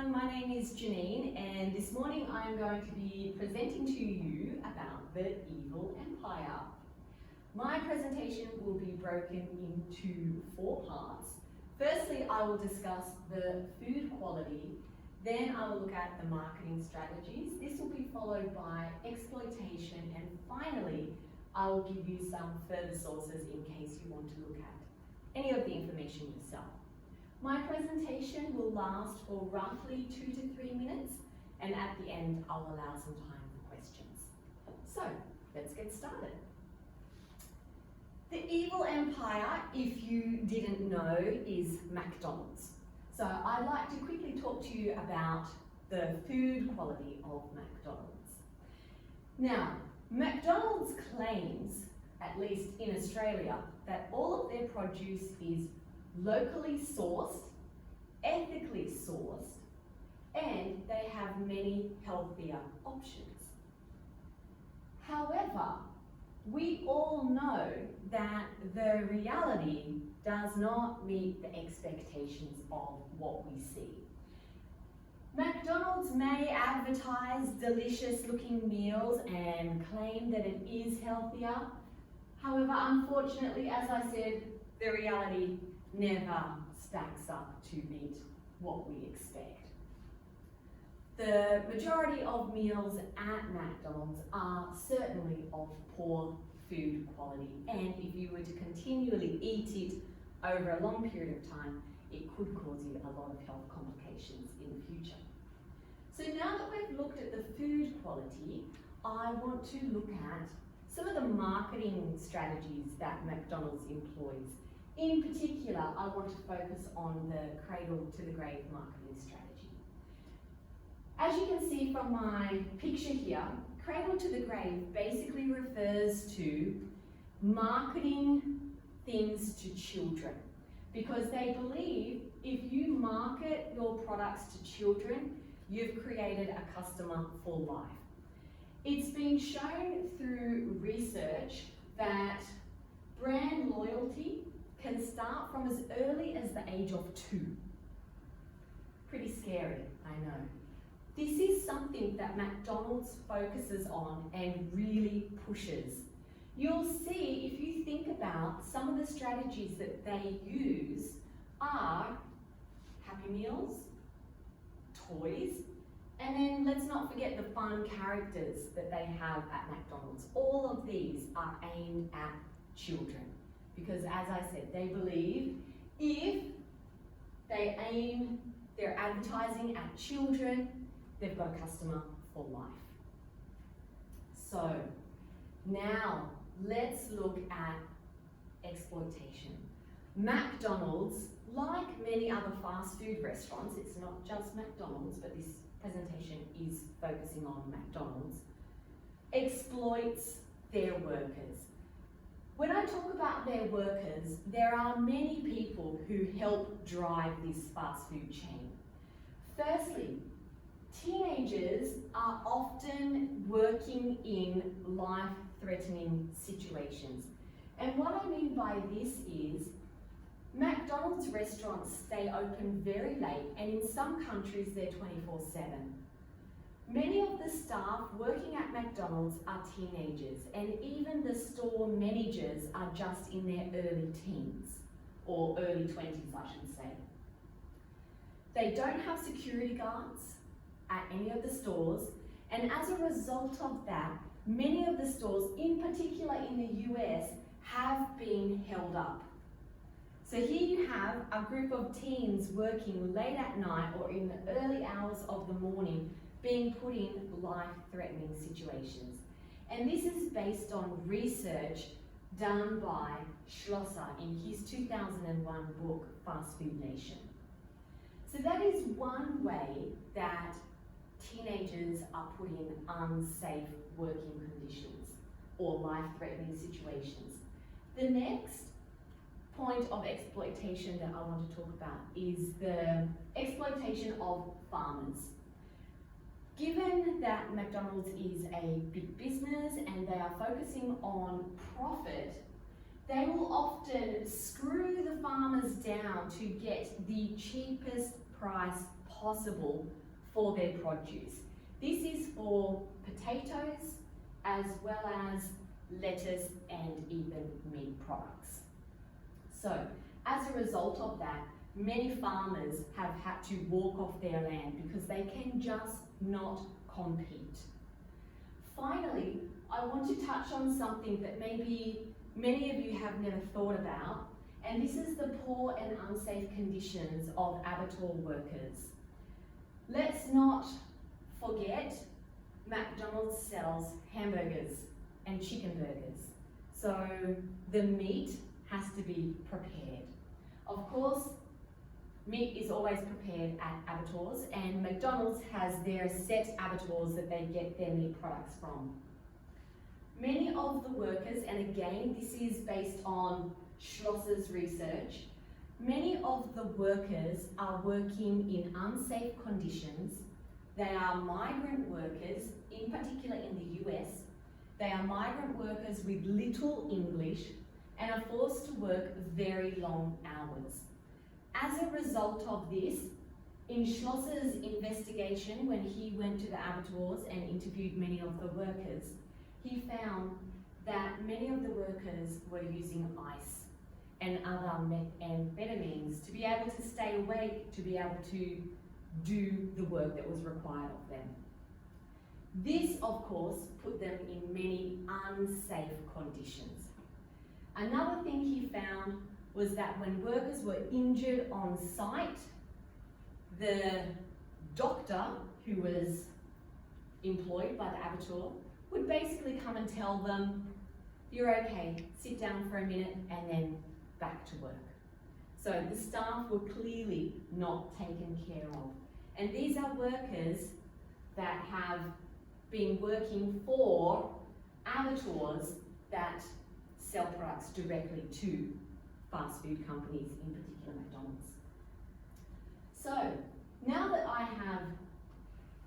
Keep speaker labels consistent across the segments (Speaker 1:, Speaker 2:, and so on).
Speaker 1: everyone, my name is Janine and this morning I am going to be presenting to you about the Evil Empire. My presentation will be broken into 4 parts. Firstly, I will discuss the food quality, then I will look at the marketing strategies. This will be followed by exploitation, and finally I will give you some further sources in case you want to look at any of the information yourself. My presentation will last for roughly 2 to 3 minutes, and at the end I'll allow some time for questions. So let's get started. The Evil Empire, if you didn't know, is McDonald's. So I'd like to quickly talk to you about the food quality of McDonald's. Now, McDonald's claims, at least in Australia, that all of their produce is locally sourced, ethically sourced, and they have many healthier options. However, we all know that the reality does not meet the expectations of what we see. McDonald's may advertise delicious looking meals and claim that it is healthier. However, unfortunately, as I said, the reality never stacks up to meet what we expect. The majority of meals at McDonald's are certainly of poor food quality, and if you were to continually eat it over a long period of time, it could cause you a lot of health complications in the future. So now that we've looked at the food quality, I want to look at some of the marketing strategies that McDonald's employs. In particular, I want to focus on the cradle to the grave marketing strategy. As you can see from my picture here, cradle to the grave basically refers to marketing things to children, because they believe if you market your products to children, you've created a customer for life. It's been shown through research that brand loyalty can start from as early as the age of 2. Pretty scary, I know. This is something that McDonald's focuses on and really pushes. You'll see, if you think about some of the strategies that they use are Happy Meals, toys, and then let's not forget the fun characters that they have at McDonald's. All of these are aimed at children, because as I said, they believe if they aim their advertising at children, they've got a customer for life. So now let's look at exploitation. McDonald's, like many other fast food restaurants, it's not just McDonald's, but this presentation is focusing on McDonald's, exploits their workers. When I talk about their workers, there are many people who help drive this fast food chain. Firstly, teenagers are often working in life-threatening situations. And what I mean by this is, McDonald's restaurants stay open very late, and in some countries they're 24/7. Many of the staff working at McDonald's are teenagers, and even the store managers are just in their early teens, or early 20s I should say. They don't have security guards at any of the stores, and as a result of that, many of the stores, in particular in the US, have been held up. So here you have a group of teens working late at night or in the early hours of the morning, being put in life-threatening situations. And this is based on research done by Schlosser in his 2001 book, Fast Food Nation. So that is one way that teenagers are put in unsafe working conditions or life-threatening situations. The next point of exploitation that I want to talk about is the exploitation of farmers. Given that McDonald's is a big business and they are focusing on profit, they will often screw the farmers down to get the cheapest price possible for their produce. This is for potatoes as well as lettuce and even meat products. So, as a result of that, many farmers have had to walk off their land because they can just not compete. Finally, I want to touch on something that maybe many of you have never thought about, and this is the poor and unsafe conditions of abattoir workers. Let's not forget McDonald's sells hamburgers and chicken burgers, so the meat has to be prepared. Of course, meat is always prepared at abattoirs, and McDonald's has their set abattoirs that they get their meat products from. Many of the workers, and again this is based on Schlosser's research, many of the workers are working in unsafe conditions. They are migrant workers, in particular in the US. They are migrant workers with little English and are forced to work very long hours. As a result of this, in Schlosser's investigation, when he went to the abattoirs and interviewed many of the workers, he found that many of the workers were using ice and other amphetamines to be able to stay awake, to be able to do the work that was required of them. This, of course, put them in many unsafe conditions. Another thing he found was that when workers were injured on site, the doctor who was employed by the abattoir would basically come and tell them, "You're okay, sit down for a minute," and then back to work. So the staff were clearly not taken care of. And these are workers that have been working for abattoirs that sell products directly to fast food companies, in particular McDonald's. So, now that I have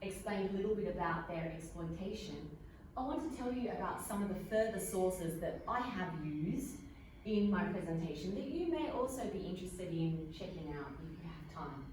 Speaker 1: explained a little bit about their exploitation, I want to tell you about some of the further sources that I have used in my presentation that you may also be interested in checking out if you have time.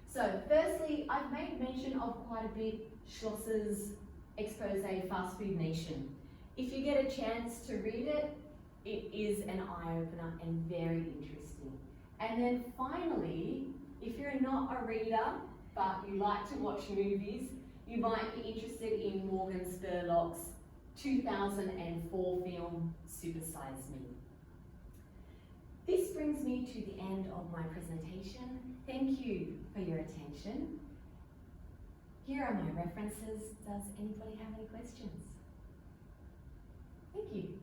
Speaker 1: So, firstly, I've made mention of quite a bit Schlosser's expose Fast Food Nation. If you get a chance to read it, it is an eye-opener and very interesting. And then finally, if you're not a reader, but you like to watch movies, you might be interested in Morgan Spurlock's 2004 film, Super Size Me. This brings me to the end of my presentation. Thank you for your attention. Here are my references. Does anybody have any questions? Thank you.